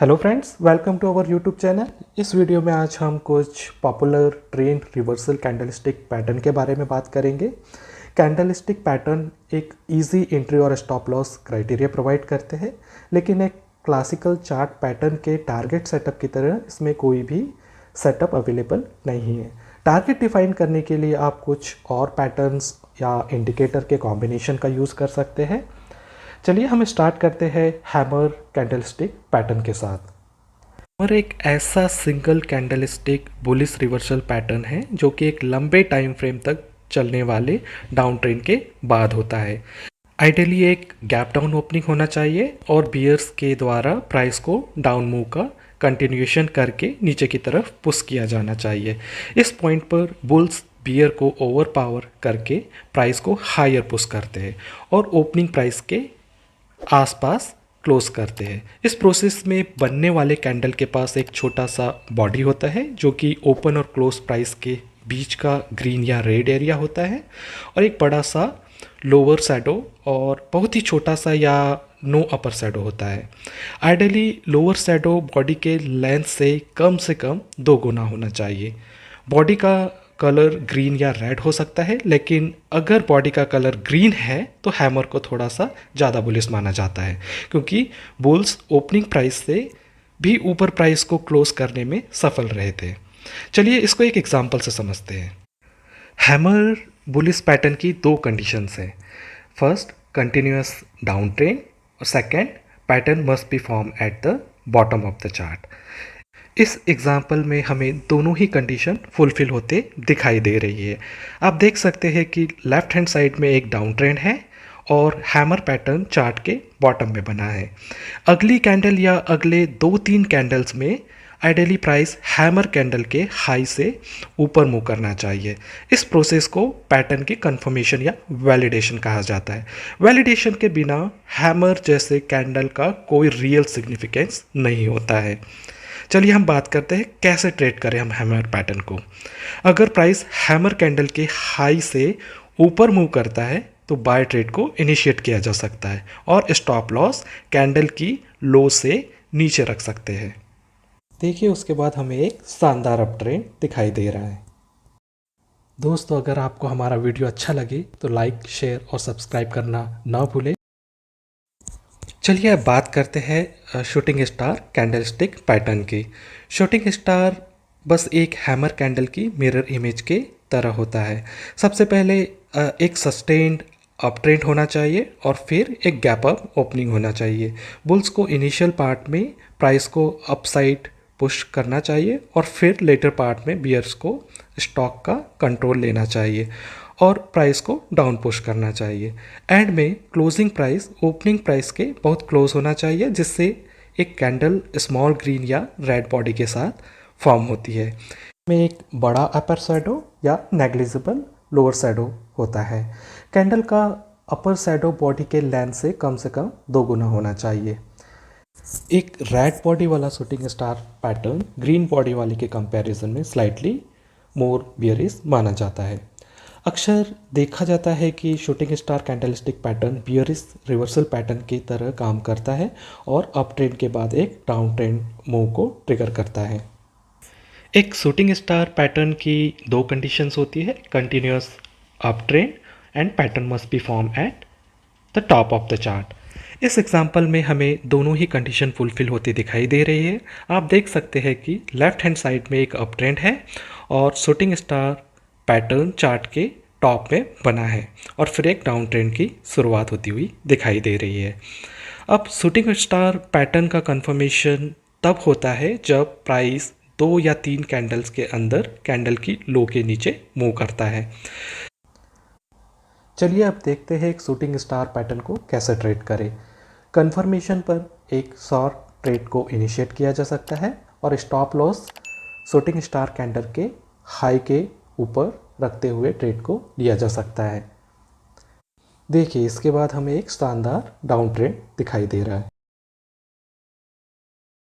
Hello friends, welcome to our YouTube channel. इस video में आज हम कुछ popular trend reversal candlestick pattern के बारे में बात करेंगे। कैंडलस्टिक पैटर्न एक इजी एंट्री और स्टॉप लॉस क्राइटेरिया प्रोवाइड करते हैं, लेकिन एक क्लासिकल चार्ट पैटर्न के टारगेट सेटअप की तरह इसमें कोई भी सेटअप अवेलेबल नहीं है। टारगेट डिफाइन करने के लिए आप कुछ और पैटर्न्स या इंडिकेटर के कॉम्बिनेशन का यूज़ कर सकते हैं। चलिए हम स्टार्ट करते हैं हैमर कैंडलस्टिक पैटर्न के साथ। हैमर एक ऐसा single candlestick bullish reversal pattern है जो कि एक लंबे टाइम फ्रेम तक चलने वाले डाउन ट्रेंड के बाद होता है। आइडियली एक गैप डाउन ओपनिंग होना चाहिए और बियर्स के द्वारा प्राइस को डाउन मूव का कंटिन्यूएशन करके नीचे की तरफ पुश किया जाना चाहिए। इस पॉइंट पर बुल्स बियर को ओवर पावर करके प्राइस को हायर पुश करते हैं और ओपनिंग प्राइस के आसपास क्लोज करते हैं। इस प्रोसेस में बनने वाले कैंडल के पास एक छोटा सा बॉडी होता है जो कि ओपन और क्लोज प्राइस के बीच का ग्रीन या रेड एरिया होता है, और एक बड़ा सा लोअर शैडो और बहुत ही छोटा सा या नो अपर शैडो होता है। आइडियली लोअर शैडो बॉडी के लेंथ से कम 2 गुना होना चाहिए। बॉडी का कलर ग्रीन या रेड हो सकता है, लेकिन अगर बॉडी का कलर ग्रीन है तो हैमर को थोड़ा सा ज़्यादा बुलिश माना जाता है, क्योंकि बुल्स ओपनिंग प्राइस से भी ऊपर प्राइस को क्लोज करने में सफल रहे थे। चलिए इसको एक एग्जांपल से समझते हैं। हैमर बुलिश पैटर्न की 2 कंडीशंस हैं। फर्स्ट, कंटिन्यूअस डाउन ट्रेंड, और second, pattern must be form at the bottom of the chart. इस एग्जाम्पल में हमें दोनों ही कंडीशन फुलफिल होते दिखाई दे रही है। आप देख सकते हैं कि लेफ्ट हैंड साइड में एक डाउन ट्रेंड है और हैमर पैटर्न चार्ट के बॉटम में बना है। अगली कैंडल या अगले 2-3 कैंडल्स में आइडियली प्राइस हैमर कैंडल के हाई से ऊपर मूव करना चाहिए। इस प्रोसेस को पैटर्न की कंफर्मेशन या वैलिडेशन कहा जाता है। वैलिडेशन के बिना हैमर जैसे कैंडल का कोई रियल सिग्निफिकेंस नहीं होता है। चलिए हम बात करते हैं कैसे ट्रेड करें हम हैमर पैटर्न को। अगर प्राइस हैमर कैंडल के हाई से ऊपर मूव करता है तो बाय ट्रेड को इनिशिएट किया जा सकता है और स्टॉप लॉस कैंडल की लो से नीचे रख सकते हैं। देखिए उसके बाद हमें एक शानदार अप ट्रेंड दिखाई दे रहा है। दोस्तों, अगर आपको हमारा वीडियो अच्छा लगे तो लाइक, शेयर और सब्सक्राइब करना ना भूलें। चलिए अब बात करते हैं शूटिंग स्टार कैंडलस्टिक पैटर्न की। शूटिंग स्टार बस एक हैमर कैंडल की मिरर इमेज के तरह होता है। सबसे पहले एक सस्टेन्ड अप ट्रेंड होना चाहिए और फिर एक गैप अप ओपनिंग होना चाहिए। बुल्स को इनिशियल पार्ट में प्राइस को अपसाइड पुश करना चाहिए और फिर लेटर पार्ट में बियर्स को स्टॉक का कंट्रोल लेना चाहिए और प्राइस को डाउन पुश करना चाहिए। एंड में क्लोजिंग प्राइस ओपनिंग प्राइस के बहुत क्लोज होना चाहिए, जिससे एक कैंडल स्मॉल ग्रीन या रेड बॉडी के साथ फॉर्म होती है। में एक बड़ा अपर शैडो या नेग्लिजिबल लोअर शैडो होता है। कैंडल का अपर शैडो बॉडी के लेंथ से कम 2 गुना होना चाहिए। एक रेड बॉडी वाला shooting star pattern green body वाले के कंपैरिजन में स्लाइटली मोर बियरिश माना जाता है। अक्सर देखा जाता है कि shooting star candlestick pattern bearish reversal pattern की तरह काम करता है और अप ट्रेंड के बाद एक डाउन ट्रेंड मूव को ट्रिगर करता है। एक शूटिंग स्टार पैटर्न की 2 कंडीशंस होती है, continuous up trend and pattern must be form at the top of the chart. इस एग्जाम्पल में हमें दोनों ही कंडीशन फुलफिल होती दिखाई दे रही है। आप देख सकते हैं कि लेफ्ट हैंड साइड में एक अप ट्रेंड है और शूटिंग स्टार पैटर्न चार्ट के टॉप में बना है और फिर एक डाउन ट्रेंड की शुरुआत होती हुई दिखाई दे रही है। अब शूटिंग स्टार पैटर्न का कंफर्मेशन तब होता है जब प्राइस 2 या 3 कैंडल्स के अंदर कैंडल की लो के नीचे मूव करता है। चलिए अब देखते हैं एक शूटिंग स्टार पैटर्न को कैसे ट्रेड करें। कंफर्मेशन पर एक शॉर्ट ट्रेड को इनिशिएट किया जा सकता है और stop loss shooting star candle के हाई के ऊपर रखते हुए ट्रेड को लिया जा सकता है। देखिए इसके बाद हमें एक शानदार डाउन ट्रेंड दिखाई दे रहा है।